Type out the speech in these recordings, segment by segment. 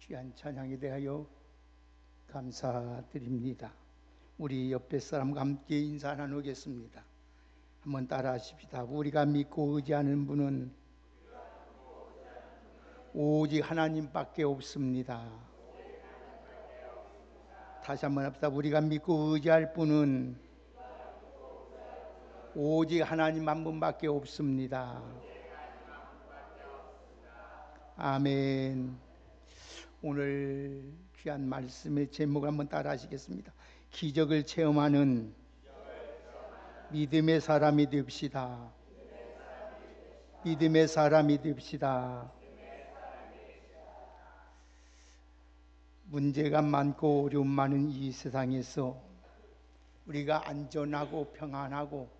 귀한 찬양에 대하여 감사드립니다. 우리 옆에 사람과 함께 인사 나누겠습니다. 한번 따라 하십시다. 우리가 믿고 의지하는 분은 오직 하나님밖에 없습니다. 다시 한번 합시다. 우리가 믿고 의지할 분은 오직 하나님 한 분밖에 없습니다. 아멘. 오늘 귀한 말씀의 제목을 한번 따라 하시겠습니다. 기적을 체험하는 믿음의 사람이 됩시다. 믿음의 사람이 됩시다. 문제가 많고 어려움 많은 이 세상에서 우리가 안전하고 평안하고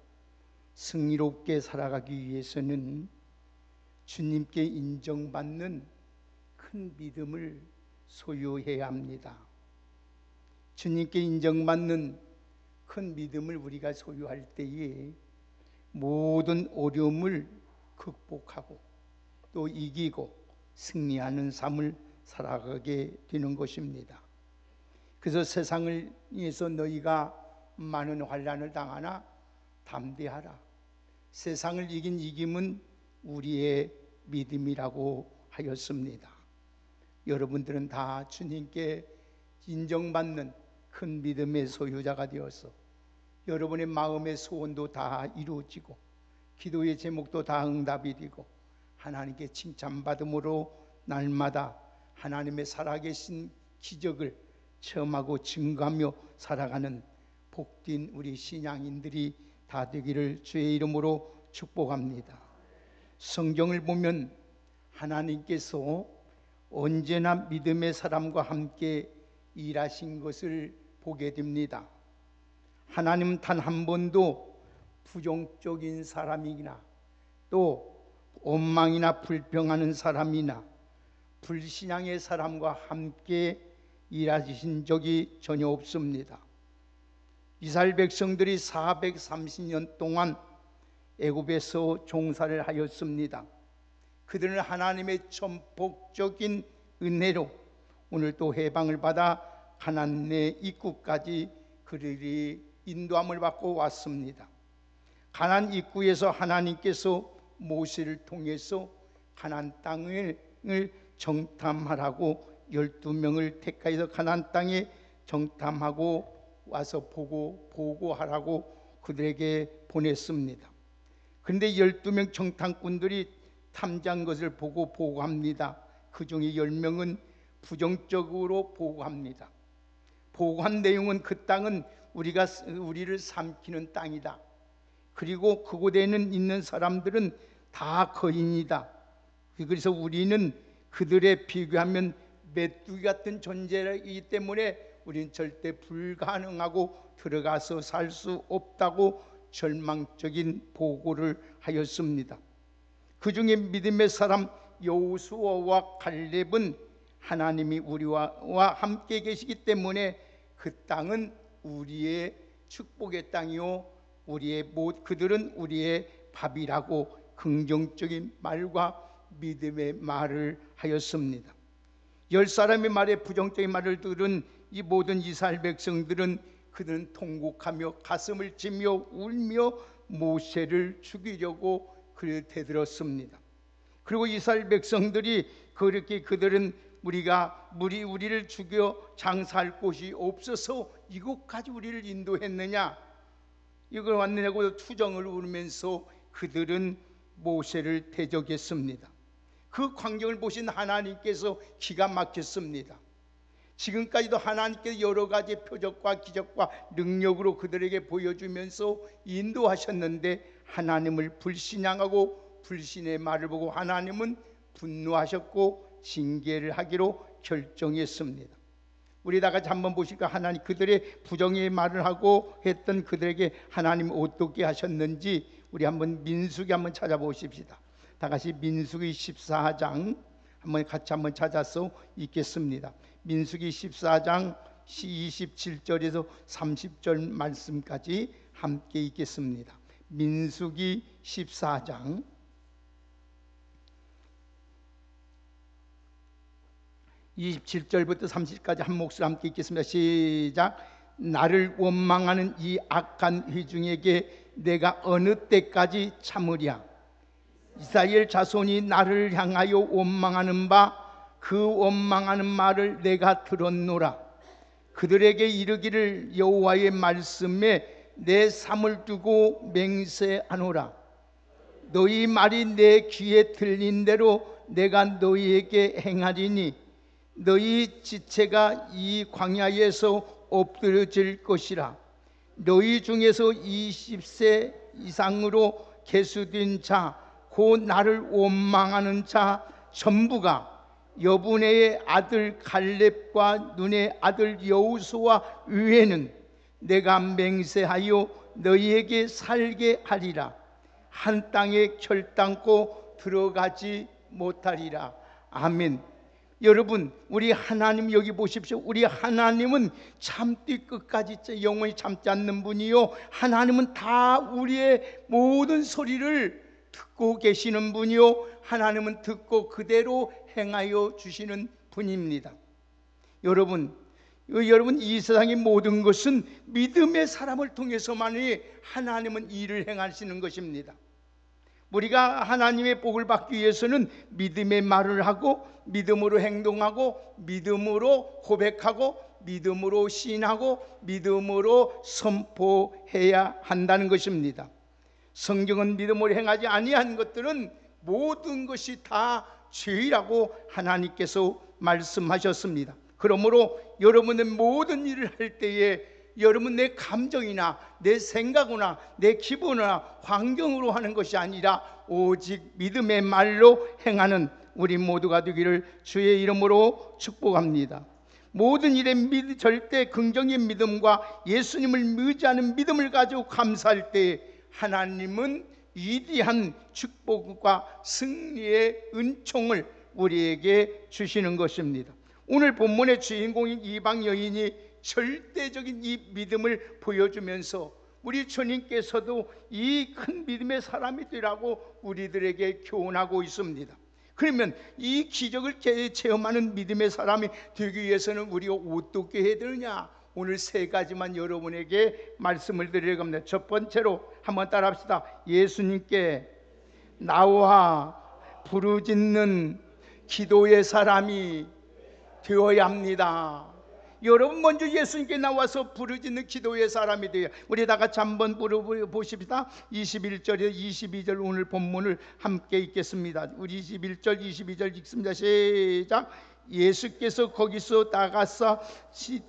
승리롭게 살아가기 위해서는 주님께 인정받는 큰 믿음을 소유해야 합니다. 주님께 인정받는 큰 믿음을 우리가 소유할 때에 모든 어려움을 극복하고 또 이기고 승리하는 삶을 살아가게 되는 것입니다. 그래서 세상을 위해서 너희가 많은 환난을 당하나 담대하라. 세상을 이긴 이김은 우리의 믿음이라고 하였습니다. 여러분들은 다 주님께 인정받는 큰 믿음의 소유자가 되어서 여러분의 마음의 소원도 다 이루어지고 기도의 제목도 다 응답이 되고 하나님께 칭찬받음으로 날마다 하나님의 살아계신 기적을 체험하고 증거하며 살아가는 복된 우리 신앙인들이 다 되기를 주의 이름으로 축복합니다. 성경을 보면 하나님께서 언제나 믿음의 사람과 함께 일하신 것을 보게 됩니다. 하나님은 단 한 번도 부정적인 사람이나 또 원망이나 불평하는 사람이나 불신앙의 사람과 함께 일하신 적이 전혀 없습니다. 이스라엘 백성들이 430년 동안 애굽에서 종살이를 하였습니다. 그들은 하나님의 전폭적인 은혜로 오늘 또 해방을 받아 가나안의 입구까지 그들이 인도함을 받고 왔습니다. 가나안 입구에서 하나님께서 모세를 통해서 가나안 땅을 정탐하라고 12명을 택하여서 가나안 땅에 정탐하고 와서 보고하라고 그들에게 보냈습니다. 그런데 12명 정탐꾼들이 탐지한 것을 보고 보고합니다. 그 중에 10명은 부정적으로 보고합니다. 보고한 내용은 그 땅은 우리를 삼키는 땅이다. 그리고 그곳에는 있는 사람들은 다 거인이다. 그래서 우리는 그들에 비교하면 메뚜기 같은 존재이기 때문에 우리는 절대 불가능하고 들어가서 살 수 없다고 절망적인 보고를 하였습니다. 그 중에 믿음의 사람 여호수아와 갈렙은 하나님이 우리와 함께 계시기 때문에 그 땅은 우리의 축복의 땅이요 그들은 우리의 밥이라고 긍정적인 말과 믿음의 말을 하였습니다. 10사람의 말에 부정적인 말을 들은 이 모든 이스라엘 백성들은 그들은 통곡하며 가슴을 치며 울며 모세를 죽이려고 그를 대들었습니다. 그리고 이스라엘 백성들이 그렇게 그들은 우리를 죽여 장사할 곳이 없어서 이곳까지 우리를 인도했느냐 이걸 왔느냐고 투정을 울면서 그들은 모세를 대적했습니다. 그 광경을 보신 하나님께서 기가 막혔습니다. 지금까지도 하나님께서 여러 가지 표적과 기적과 능력으로 그들에게 보여주면서 인도하셨는데 하나님을 불신앙하고 불신의 말을 보고 하나님은 분노하셨고 징계를 하기로 결정했습니다. 우리 다 같이 한번 보실까? 하나님 그들의 부정의 말을 하고 했던 그들에게 하나님 어떻게 하셨는지 우리 한번 민수기 한번 찾아보십시다. 다 같이 민수기 14장 같이 한번 찾아서 읽겠습니다. 민수기 14장 27절에서 30절 말씀까지 함께 읽겠습니다. 민수기 14장 27절부터 30절까지 한 몫을 함께 읽겠습니다. 시작. 나를 원망하는 이 악한 회중에게 내가 어느 때까지 참으랴. 이스라엘 자손이 나를 향하여 원망하는 바 그 원망하는 말을 내가 들었노라. 그들에게 이르기를 여호와의 말씀에 내 삶을 두고 맹세하노라. 너희 말이 내 귀에 들린 대로 내가 너희에게 행하리니 너희 지체가 이 광야에서 엎드려질 것이라. 너희 중에서 20세 이상으로 계수된 자 곧 나를 원망하는 자 전부가 여분의 아들 갈렙과 눈의 아들 여호수아 외에는 내가 맹세하여 너희에게 살게 하리라. 한 땅에 결단코 들어가지 못하리라. 아멘. 여러분, 우리 하나님 여기 보십시오. 우리 하나님은 참뒤 끝까지 영원히 참지 않는 분이요, 하나님은 다 우리의 모든 소리를 듣고 계시는 분이요, 하나님은 듣고 그대로 행하여 주시는 분입니다. 여러분 이 세상의 모든 것은 믿음의 사람을 통해서만이 하나님은 일을 행하시는 것입니다. 우리가 하나님의 복을 받기 위해서는 믿음의 말을 하고 믿음으로 행동하고 믿음으로 고백하고 믿음으로 시인하고 믿음으로 선포해야 한다는 것입니다. 성경은 믿음으로 행하지 아니한 것들은 모든 것이 다 죄라고 하나님께서 말씀하셨습니다. 그러므로 여러분의 모든 일을 할 때에 여러분 내 감정이나 내 생각이나 내 기분이나 환경으로 하는 것이 아니라 오직 믿음의 말로 행하는 우리 모두가 되기를 주의 이름으로 축복합니다. 모든 일에 절대 긍정의 믿음과 예수님을 의지하는 믿음을 가지고 감사할 때 하나님은 위대한 축복과 승리의 은총을 우리에게 주시는 것입니다. 오늘 본문의 주인공인 이방 여인이 절대적인 이 믿음을 보여주면서 우리 주님께서도 이 큰 믿음의 사람이 되라고 우리들에게 교훈하고 있습니다. 그러면 이 기적을 체험하는 믿음의 사람이 되기 위해서는 우리가 어떻게 해야 되느냐? 오늘 세 가지만 여러분에게 말씀을 드리려고 합니다. 첫 번째로 한번 따라합시다. 예수님께 나와 부르짖는 기도의 사람이 되어야 합니다. 여러분 먼저 예수님께 나와서 부르짖는 기도의 사람이 되어야. 우리 다 같이 한번 부르보십시다. 21절에 22절 오늘 본문을 함께 읽겠습니다. 우리 21절 22절 읽습니다. 시작. 예수께서 거기서 나가서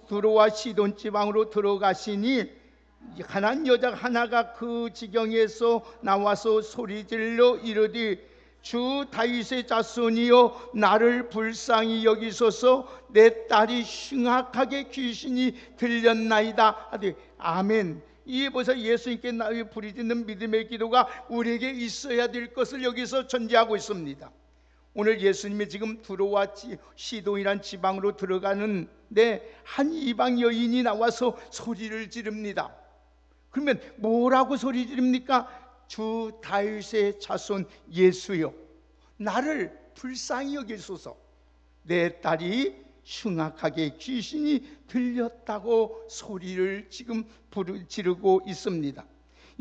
두로와 시돈 지방으로 들어가시니 가난 여자 하나가 그 지경에서 나와서 소리질러 이르되 주 다윗의 자손이여 나를 불쌍히 여기소서 내 딸이 흉악하게 귀신이 들렸나이다 하되. 아멘. 이 보세요. 예수님께 부르짖는 믿음의 기도가 우리에게 있어야 될 것을 여기서 전제하고 있습니다. 오늘 예수님이 지금 두로와 시돈이란 지방으로 들어가는데 한 이방 여인이 나와서 소리를 지릅니다. 그러면 뭐라고 소리 지릅니까? 주 다윗의 자손 예수여 나를 불쌍히 여기소서 내 딸이 흉악하게 귀신이 들렸다고 소리를 지금 지르고 있습니다.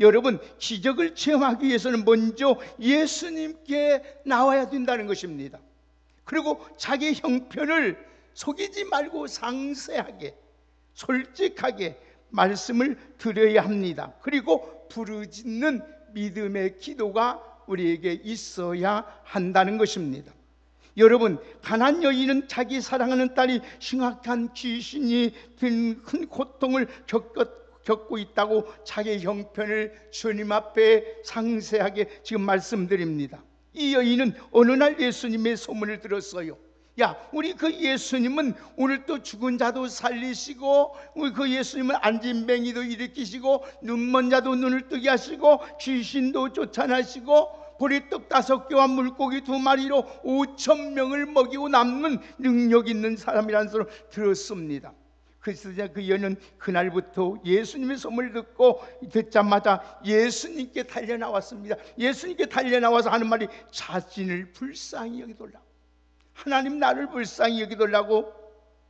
여러분 기적을 체험하기 위해서는 먼저 예수님께 나와야 된다는 것입니다. 그리고 자기 형편을 속이지 말고 상세하게 솔직하게 말씀을 드려야 합니다. 그리고 부르짖는 믿음의 기도가 우리에게 있어야 한다는 것입니다. 여러분 가난 여인은 자기 사랑하는 딸이 흉악한 귀신이 든 큰 고통을 겪고 있다고 자기 형편을 주님 앞에 상세하게 지금 말씀드립니다. 이 여인은 어느 날 예수님의 소문을 들었어요. 야, 우리 그 예수님은 오늘 또 죽은 자도 살리시고 우리 그 예수님은 안진뱅이도 일으키시고 눈먼 자도 눈을 뜨게 하시고 귀신도 쫓아내시고 보리떡 5개와 물고기 2마리로 5,000명을 먹이고 남는 능력 있는 사람이라는 소리를 들었습니다. 그래서 그 여인은 그날부터 예수님의 소문을 듣자마자 예수님께 달려나왔습니다. 예수님께 달려나와서 하는 말이 자신을 불쌍히 여기달라. 하나님 나를 불쌍히 여기달라고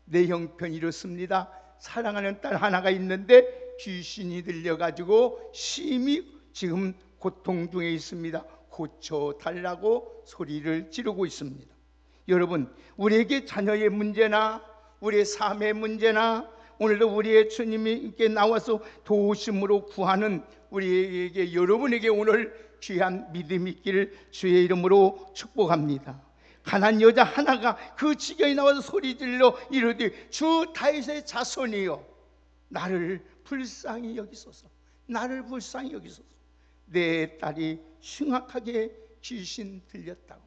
내 형편이 이렇습니다. 사랑하는 딸 하나가 있는데 귀신이 들려가지고 심히 지금 고통 중에 있습니다. 고쳐달라고 소리를 지르고 있습니다. 여러분, 우리에게 자녀의 문제나 우리의 삶의 문제나 오늘도 우리의 주님께 나와서 도우심으로 구하는 우리에게, 여러분에게 오늘 귀한 믿음이 있기를 주의 이름으로 축복합니다. 가난 여자 하나가 그 지경에 나와서 소리질러 이르되 주 다윗의 자손이여 나를 불쌍히 여기소서, 나를 불쌍히 여기소서. 내 딸이 흉악하게 귀신 들렸다고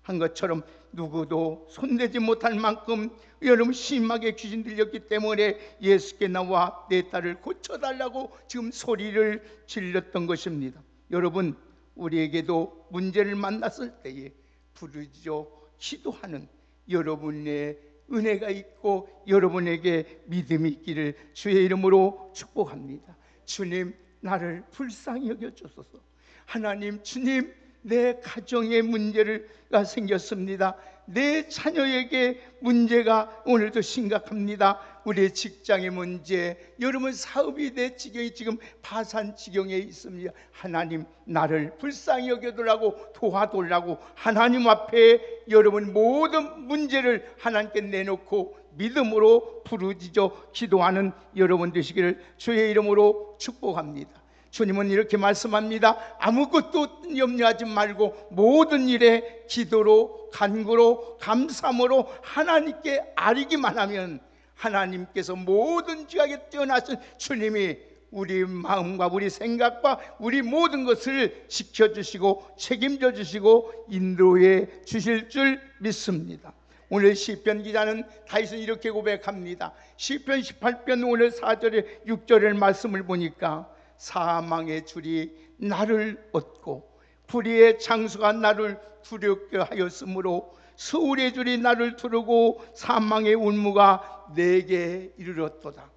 한 것처럼 누구도 손대지 못할 만큼 여러분 심하게 귀신 들렸기 때문에 예수께 나와 내 딸을 고쳐달라고 지금 소리를 질렀던 것입니다. 여러분, 우리에게도 문제를 만났을 때에 부르짖어 기도하는 여러분의 은혜가 있고 여러분에게 믿음이 있기를 주의 이름으로 축복합니다. 주님, 나를 불쌍히 여겨주소서. 하나님, 주님, 내 가정에 문제가 생겼습니다. 내 자녀에게 문제가 오늘도 심각합니다. 우리의 직장의 문제, 여러분 사업이 내 지경이 지금 파산 지경에 있습니다. 하나님, 나를 불쌍히 여겨달라고 도와달라고 하나님 앞에 여러분 모든 문제를 하나님께 내놓고 믿음으로 부르짖어 기도하는 여러분 되시기를 주의 이름으로 축복합니다. 주님은 이렇게 말씀합니다. 아무것도 염려하지 말고 모든 일에 기도로 간구로 감사함으로 하나님께 아뢰기만 하면 하나님께서 모든 지각에 뛰어나신 주님이 우리 마음과 우리 생각과 우리 모든 것을 지켜주시고 책임져 주시고 인도해 주실 줄 믿습니다. 오늘 시편 기자는 다윗은 이렇게 고백합니다. 시편 18편 오늘 4절에 6절의 말씀을 보니까 사망의 줄이 나를 얻고 불의의 장수가 나를 두렵게 하였으므로 수울의 줄이 나를 두르고 사망의 울무가 내게 이르렀도다.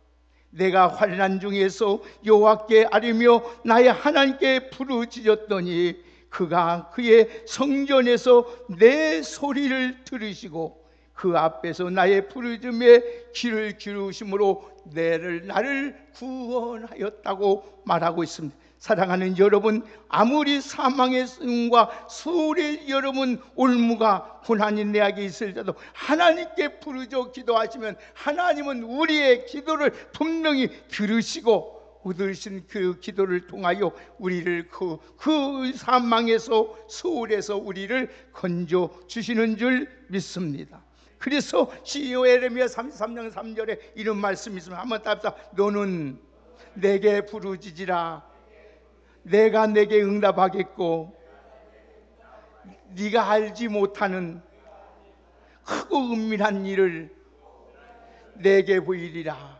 내가 환난 중에서 여호와께 아뢰며 나의 하나님께 부르짖었더니 그가 그의 성전에서 내 소리를 들으시고 그 앞에서 나의 부르짖음에 귀를 기울이심으로 나를 구원하였다고 말하고 있습니다. 사랑하는 여러분, 아무리 사망의 승과 수울의 여러분 올무가 고난이 내게 있을지라도 하나님께 부르짖어 기도하시면 하나님은 우리의 기도를 분명히 들으시고 얻으신 그 기도를 통하여 우리를 그 사망에서 수울에서 우리를 건져 주시는 줄 믿습니다. 그래서 에레미야 33장 3절에 이런 말씀이 있습니다. 한번 따라합시다. 너는 내게 부르짖으라. 내가 내게 응답하겠고 네가 알지 못하는 크고 은밀한 일을 내게 보이리라.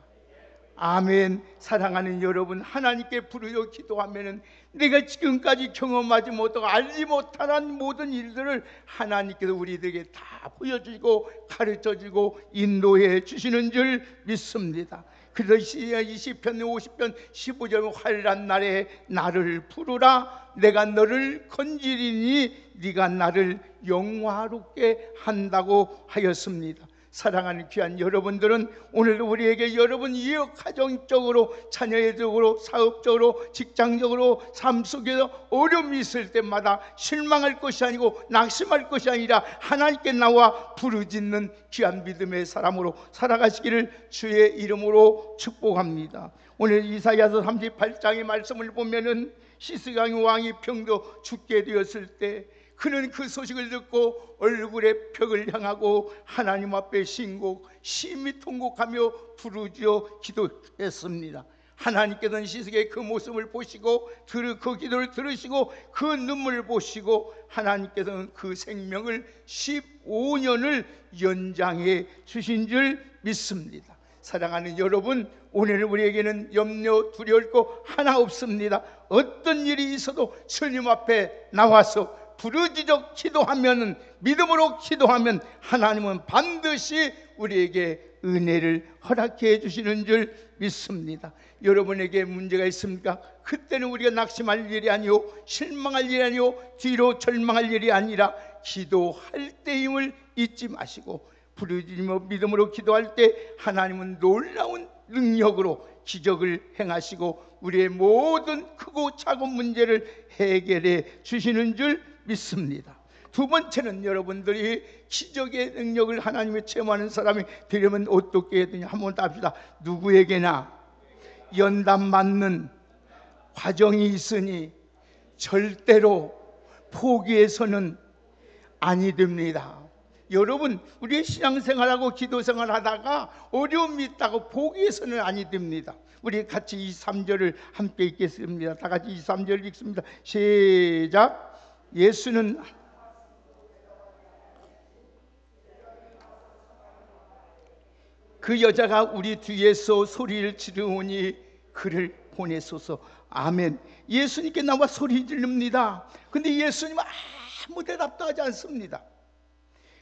아멘. 사랑하는 여러분, 하나님께 부르짖어 기도하면은 내가 지금까지 경험하지 못하고 알지 못하는 모든 일들을 하나님께서 우리들에게 다 보여주시고 가르쳐주고 인도해 주시는 줄 믿습니다. 그래서 이 시편 50편 15절 환난 날에 나를 부르라. 내가 너를 건지리니 네가 나를 영화롭게 한다고 하였습니다. 사랑하는 귀한 여러분들은 오늘도 우리에게 여러분 이웃 가정적으로 자녀적으로 사업적으로 직장적으로 삶 속에서 어려움이 있을 때마다 실망할 것이 아니고 낙심할 것이 아니라 하나님께 나와 부르짖는 귀한 믿음의 사람으로 살아가시기를 주의 이름으로 축복합니다. 오늘 이사야서 38장의 말씀을 보면은 시스강 왕이 병도 죽게 되었을 때 그는 그 소식을 듣고 얼굴에 벽을 향하고 하나님 앞에 심히 통곡하며 부르짖어 기도했습니다. 하나님께서는 시스기의 그 모습을 보시고 그 기도를 들으시고 그 눈물을 보시고 하나님께서는 그 생명을 15년을 연장해 주신 줄 믿습니다. 사랑하는 여러분, 오늘 우리에게는 염려 두려울 거 하나 없습니다. 어떤 일이 있어도 주님 앞에 나와서 부르짖어 기도하면, 믿음으로 기도하면 하나님은 반드시 우리에게 은혜를 허락해 주시는 줄 믿습니다. 여러분에게 문제가 있습니까? 그때는 우리가 낙심할 일이 아니요 실망할 일이 아니요 뒤로 절망할 일이 아니라 기도할 때임을 잊지 마시고 부르짖으며 믿음으로 기도할 때 하나님은 놀라운 능력으로 기적을 행하시고 우리의 모든 크고 작은 문제를 해결해 주시는 줄 믿습니다. 두 번째는 여러분들이 기적의 능력을 하나님의 체험하는 사람이 되려면 어떻게 해야 되냐 한번 답시다. 누구에게나 연단 맞는 과정이 있으니 절대로 포기해서는 아니 됩니다. 여러분, 우리의 신앙생활하고 기도생활 하다가 어려움이 있다고 포기해서는 아니 됩니다. 우리 같이 23절을 함께 읽겠습니다. 다 같이 23절 읽습니다. 시작. 예수는 그 여자가 우리 뒤에서 소리를 지르오니 그를 보내소서. 아멘. 예수님께 나와 소리 지릅니다. 근데 예수님은 아무 대답도 하지 않습니다.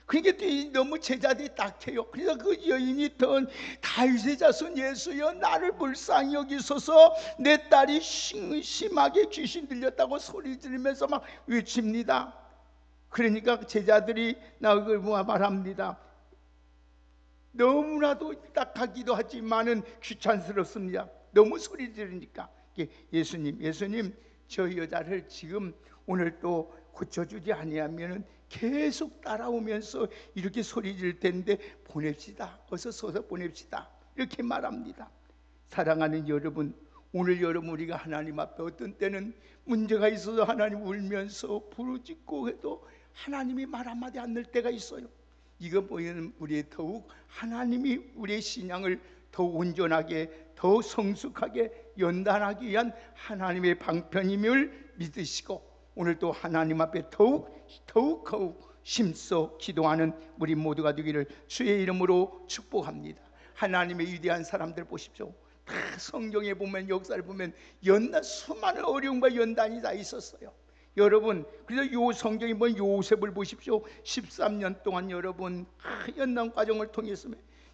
그러니까 너무 제자들이 딱해요. 그래서 그 여인이 던 다윗의 자손 예수여 나를 불쌍히 여기소서, 내 딸이 심하게 귀신 들렸다고 소리 지르면서 막 외칩니다. 그러니까 제자들이 나를 말합니다. 너무나도 딱하기도 하지만은 귀찮스럽습니다. 너무 소리 지르니까. 예수님 저 여자를 지금 오늘 또 고쳐주지 아니하면 계속 따라오면서 이렇게 소리 지를 텐데 보냅시다. 어서 서서 보냅시다. 이렇게 말합니다. 사랑하는 여러분, 오늘 여러분 우리가 하나님 앞에 어떤 때는 문제가 있어서 하나님 울면서 부르짖고 해도 하나님이 말 한마디 안 할 때가 있어요. 이거 보이는 우리의 더욱 하나님이 우리의 신앙을 더 온전하게 더 성숙하게 연단하기 위한 하나님의 방편임을 믿으시고 오늘 또 하나님 앞에 더욱 힘써 기도하는 우리 모두가 되기를 주의 이름으로 축복합니다. 하나님의 위대한 사람들 보십시오. 다 성경에 보면 역사를 보면 수많은 어려움과 연단이 다 있었어요. 여러분, 그래서 요 성경에 보면 요셉을 보십시오. 13년 동안 여러분 연단 과정을 통해서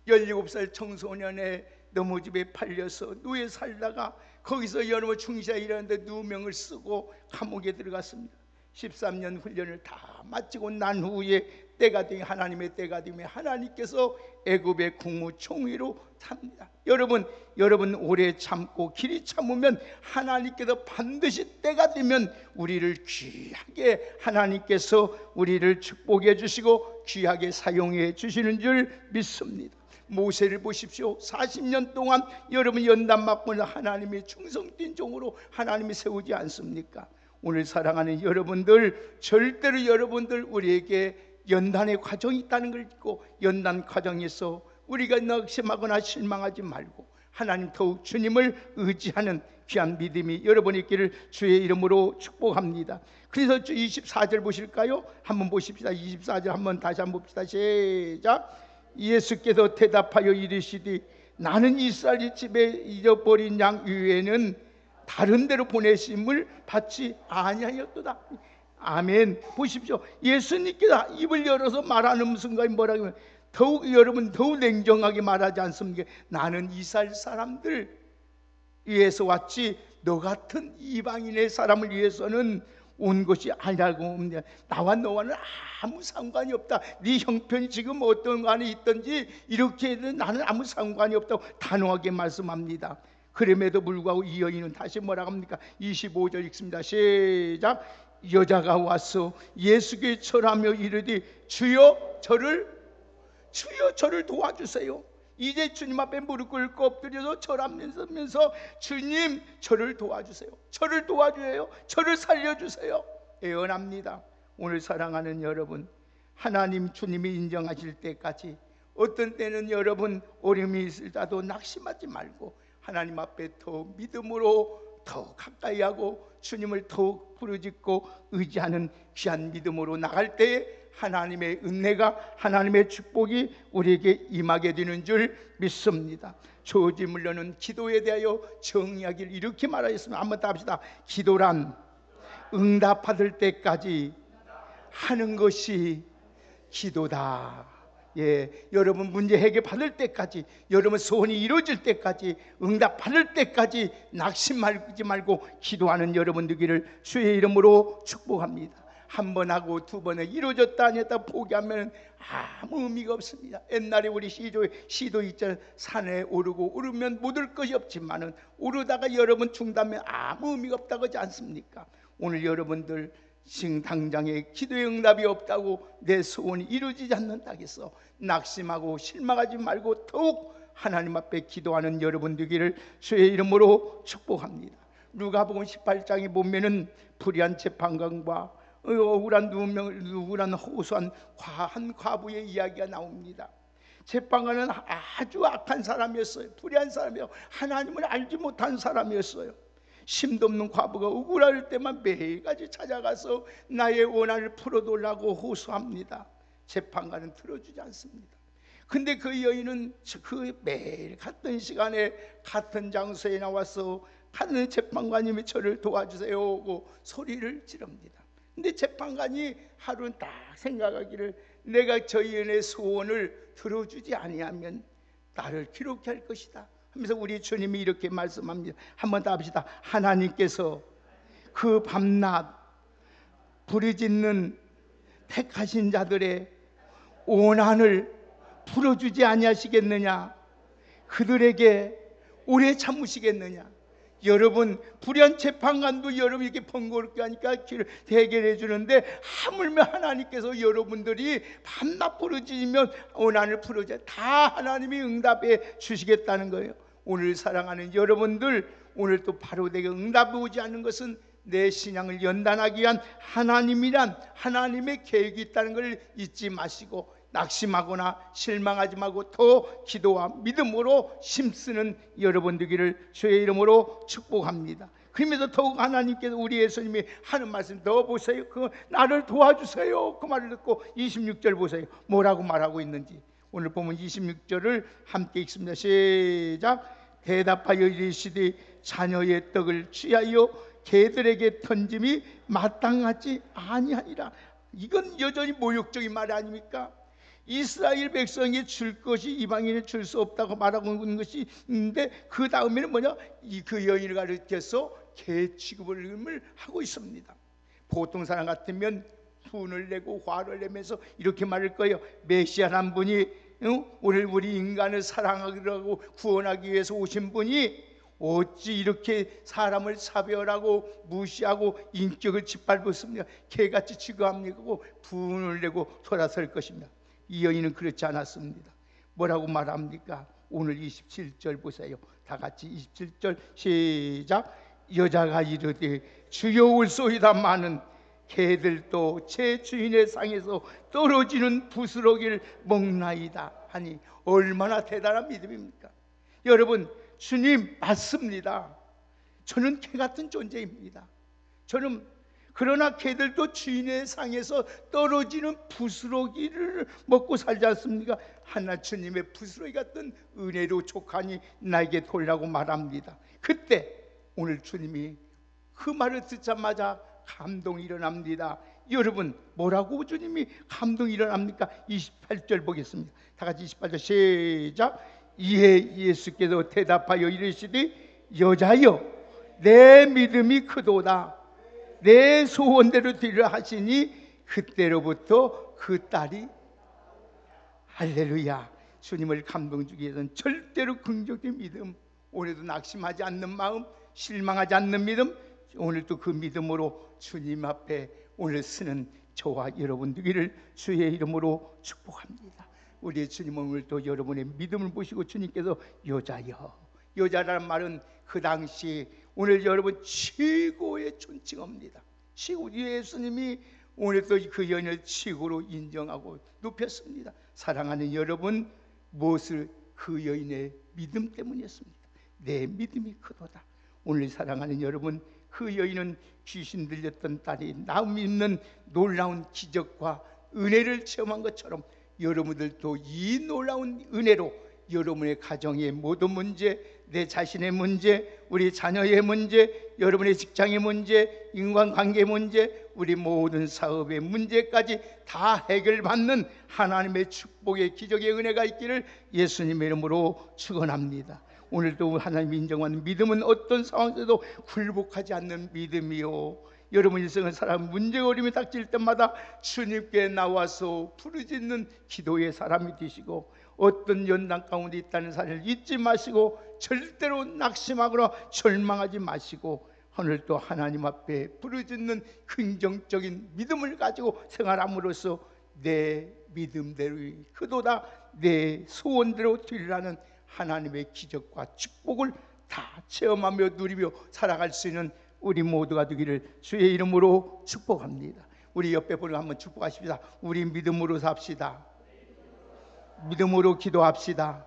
17살 청소년의 너무집에 팔려서 누에 살다가 거기서 여러분 충실히 일하는데 누명을 쓰고 감옥에 들어갔습니다. 13년 훈련을 다 마치고 난 후에 때가 되면 하나님의 때가 되면 하나님께서 애굽의 국무총리로 삽니다. 여러분 오래 참고 길이 참으면 하나님께서 반드시 때가 되면 우리를 귀하게 하나님께서 우리를 축복해 주시고 귀하게 사용해 주시는 줄 믿습니다. 모세를 보십시오. 40년 동안 여러분 연단 맞고 하나님의 충성된 종으로 하나님이 세우지 않습니까? 오늘 사랑하는 여러분들, 절대로 여러분들 우리에게 연단의 과정이 있다는 걸 잊고 연단 과정에서 우리가 낙심하거나 실망하지 말고 하나님 더욱 주님을 의지하는 귀한 믿음이 여러분이 있기를 주의 이름으로 축복합니다. 그래서 24절 보실까요? 한번 보십시다. 24절 한번 다시 한번 봅시다. 시작. 예수께서 대답하여 이르시되 나는 이스라엘 집에 잊어버린 양 위에는 다른 데로 보내심을 받지 아니하였도다. 아멘. 보십시오. 예수님께서 입을 열어서 말하는 순간에 뭐라고 하면 여러분 더욱 냉정하게 말하지 않습니까? 나는 이스라엘 사람들 위해서 왔지 너 같은 이방인의 사람을 위해서는 온 것이 아니라고 합니다. 나와 너와는 아무 상관이 없다. 네 형편이 지금 어떤 관에 있든지 이렇게 해도 나는 아무 상관이 없다고 단호하게 말씀합니다. 그럼에도 불구하고 이 여인은 다시 뭐라고 합니까? 25절 읽습니다. 시작. 여자가 와서 예수께 절하며 이르되 주여 저를 도와주세요. 이제 주님 앞에 무릎 꿇고 엎드려서 절하면서 주님 저를 도와주세요. 저를 도와주세요. 저를 살려주세요. 애원합니다. 오늘 사랑하는 여러분, 하나님 주님이 인정하실 때까지 어떤 때는 여러분 어려움이 있을지라도 낙심하지 말고 하나님 앞에 더 믿음으로 더 가까이 하고 주님을 더욱 부르짖고 의지하는 귀한 믿음으로 나갈 때에 하나님의 은혜가 하나님의 축복이 우리에게 임하게 되는 줄 믿습니다. 조지 물러는 기도에 대하여 정의하기를 이렇게 말하였습니다. 한번 더 합시다. 기도란 응답받을 때까지 하는 것이 기도다. 여러분 문제 해결 받을 때까지, 여러분 소원이 이루어질 때까지, 응답 받을 때까지 낙심하지 말고 기도하는 여러분 되기를 주의 이름으로 축복합니다. 한 번 하고 두 번에 이루어졌다 아니었다 포기하면 아무 의미가 없습니다. 옛날에 우리 시도 있잖아요. 산에 오르고 오르면 묻을 것이 없지만은 오르다가 여러 번 중단하면 아무 의미가 없다고 하지 않습니까? 오늘 여러분들 지금 당장에 기도의 응답이 없다고 내 소원이 이루어지지 않는다고 해서 낙심하고 실망하지 말고 더욱 하나님 앞에 기도하는 여러분 되기를 주의 이름으로 축복합니다. 누가복음 18장에 보면은 불의한 재판관과 억울한 호소한 한 과부의 이야기가 나옵니다. 재판관은 아주 악한 사람이었어요. 불의한 사람이요, 하나님을 알지 못한 사람이었어요. 심도 없는 과부가 억울할 때만 매일같이 찾아가서 나의 원한을 풀어달라고 호소합니다. 재판관은 들어주지 않습니다. 근데 그 여인은 그 매일 같은 시간에 같은 장소에 나와서 같은 재판관님이 저를 도와주세요 하고 소리를 지릅니다. 근데 재판관이 하루는 딱 생각하기를 내가 저 여인의 소원을 들어주지 아니하면 나를 기록해 할 것이다 하면서 우리 주님이 이렇게 말씀합니다. 한번 더 합시다. 하나님께서 그 밤낮 부르짖는 택하신 자들의 원한을 풀어주지 아니하시겠느냐? 그들에게 오래 참으시겠느냐? 여러분, 불의한 재판관도 여러분 이렇게 번거롭게 하니까 길을 해결해 주는데 하물며 하나님께서 여러분들이 밤낮 부르짖으면 원한을 풀어줘 다 하나님이 응답해 주시겠다는 거예요. 오늘 사랑하는 여러분들, 오늘 또 바로 내게 응답이 오지 않는 것은 내 신앙을 연단하기 위한 하나님의 계획이 있다는 걸 잊지 마시고 낙심하거나 실망하지 말고 더 기도와 믿음으로 힘쓰는 여러분 되기를 주의 이름으로 축복합니다. 그러면서 더욱 하나님께서 우리 예수님이 하는 말씀 더 보세요. 그 나를 도와주세요. 그 말을 듣고 26절 보세요. 뭐라고 말하고 있는지. 오늘 보면 26절을 함께 읽습니다. 시작. 대답하여 이르시되 자녀의 떡을 취하여 개들에게 던짐이 마땅하지 아니하니라. 이건 여전히 모욕적인 말 아닙니까? 이스라엘 백성이 줄 것이 이방인이 줄 수 없다고 말하고 있는 것이 있는데 그 다음에는 뭐냐? 그 여인을 가리켜서 개 취급을 하고 있습니다. 보통 사람 같으면 분을 내고 화를 내면서 이렇게 말할 거예요. 메시아란 분이 오늘 우리 인간을 사랑하고 구원하기 위해서 오신 분이 어찌 이렇게 사람을 차별하고 무시하고 인격을 짓밟았습니까? 개같이 취급합니까? 분을 내고 돌아설 것입니다. 이 여인은 그렇지 않았습니다. 뭐라고 말합니까? 오늘 27절 보세요. 다 같이 27절 시작. 여자가 이르되 주여 올소이다마는 개들도 제 주인의 상에서 떨어지는 부스러기를 먹나이다 하니 얼마나 대단한 믿음입니까? 여러분, 주님 맞습니다. 저는 개 같은 존재입니다. 그러나 개들도 주인의 상에서 떨어지는 부스러기를 먹고 살지 않습니까? 하나 주님의 부스러기 같은 은혜로 족하니 나에게 돌라고 말합니다. 그때 오늘 주님이 그 말을 듣자마자 감동이 일어납니다. 여러분, 뭐라고 주님이 감동이 일어납니까? 28절 보겠습니다. 다 같이 28절 시작. 이에 예수께서 대답하여 이르시되 여자여 내 믿음이 크도다. 내 소원대로 되리라 하시니 그때로부터 그 딸이 할렐루야. 주님을 감동 주기 위해서는 절대로 긍정적인 믿음, 오늘도 낙심하지 않는 마음, 실망하지 않는 믿음, 오늘도 그 믿음으로 주님 앞에 오늘 쓰는 저와 여러분 되기를 주의 이름으로 축복합니다. 우리 주님은 오늘도 여러분의 믿음을 보시고 주님께서 여자라는 말은 그 당시 오늘 여러분 최고의 존칭어입니다. 최고. 예수님이 오늘도 그 여인을 최고로 인정하고 높였습니다. 사랑하는 여러분, 무엇을? 그 여인의 믿음 때문이었습니다. 내 믿음이 크도다. 오늘 사랑하는 여러분, 그 여인은 귀신 들렸던 딸이 남 있는 놀라운 기적과 은혜를 체험한 것처럼 여러분들도 이 놀라운 은혜로 여러분의 가정의 모든 문제, 내 자신의 문제, 우리 자녀의 문제, 여러분의 직장의 문제, 인간관계 문제, 우리 모든 사업의 문제까지 다 해결받는 하나님의 축복의 기적의 은혜가 있기를 예수님의 이름으로 축원합니다. 오늘도 하나님 인정하는 믿음은 어떤 상황에서도 굴복하지 않는 믿음이요, 여러분 인생을 살아가면 문제가 어려움이 닥칠 때마다 주님께 나와서 부르짖는 기도의 사람이 되시고, 어떤 연단 가운데 있다는 사실을 잊지 마시고 절대로 낙심하거나 절망하지 마시고 오늘도 하나님 앞에 부르짖는 긍정적인 믿음을 가지고 생활함으로써 내 믿음대로 그도다 내 소원대로 되리라는 하나님의 기적과 축복을 다 체험하며 누리며 살아갈 수 있는 우리 모두가 되기를 주의 이름으로 축복합니다. 우리 옆에 분을 한번 축복하십시다. 우리 믿음으로 삽시다. 믿음으로 기도합시다.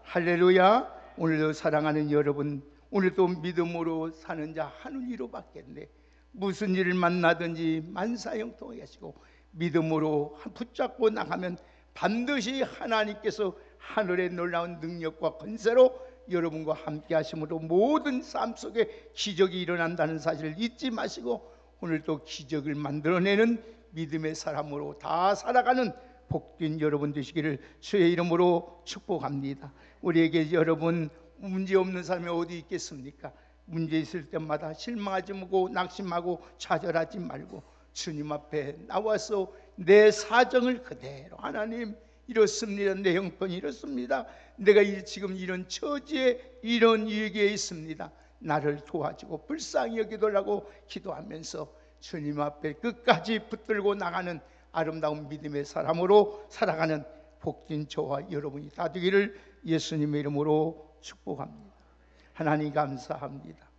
할렐루야. 오늘도 사랑하는 여러분, 오늘도 믿음으로 사는 자 하느니로 받겠네. 무슨 일을 만나든지 만사형통하게 하시고 믿음으로 붙잡고 나가면 반드시 하나님께서 하늘의 놀라운 능력과 권세로 여러분과 함께 하심으로 모든 삶 속에 기적이 일어난다는 사실을 잊지 마시고 오늘도 기적을 만들어내는 믿음의 사람으로 다 살아가는 복된 여러분 되시기를 주의 이름으로 축복합니다. 우리에게 여러분 문제 없는 사람이 어디 있겠습니까? 문제 있을 때마다 실망하지 말고 낙심하고 좌절하지 말고 주님 앞에 나와서 내 사정을 그대로, 하나님 이렇습니다. 내 형편이 이렇습니다. 내가 지금 이런 처지에 이런 위기에 있습니다. 나를 도와주고 불쌍히 여기달라고 기도하면서 주님 앞에 끝까지 붙들고 나가는 아름다운 믿음의 사람으로 살아가는 복된 저와 여러분이 다 되기를 예수님의 이름으로 축복합니다. 하나님 감사합니다.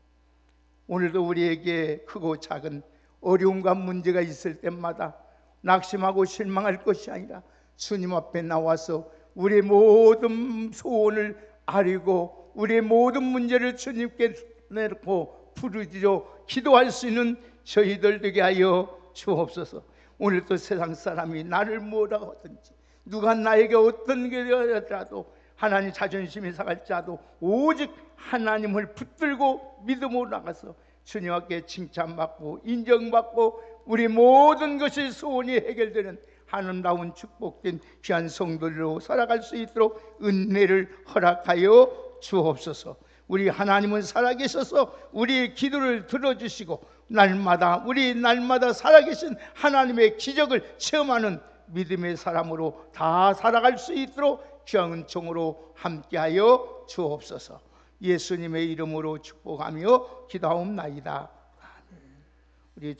오늘도 우리에게 크고 작은 어려움과 문제가 있을 때마다 낙심하고 실망할 것이 아니라 주님 앞에 나와서 우리의 모든 소원을 아뢰고 우리의 모든 문제를 주님께 내놓고 부르짖어 기도할 수 있는 저희들 되게 하여 주옵소서. 오늘도 세상 사람이 나를 뭐라고 하든지 누가 나에게 어떤 게 되더라도 하나님 자존심이 상할지라도 오직 하나님을 붙들고 믿음으로 나가서 주님 앞에 칭찬받고 인정받고 우리 모든 것이 소원이 해결되는 아름다운 축복된 귀한 성도로 살아갈 수 있도록 은혜를 허락하여 주옵소서. 우리 하나님은 살아계셔서 우리의 기도를 들어주시고 날마다 살아계신 하나님의 기적을 체험하는 믿음의 사람으로 다 살아갈 수 있도록 귀한 은총으로 함께하여 주옵소서. 예수님의 이름으로 축복하며 기도하옵나이다. 우리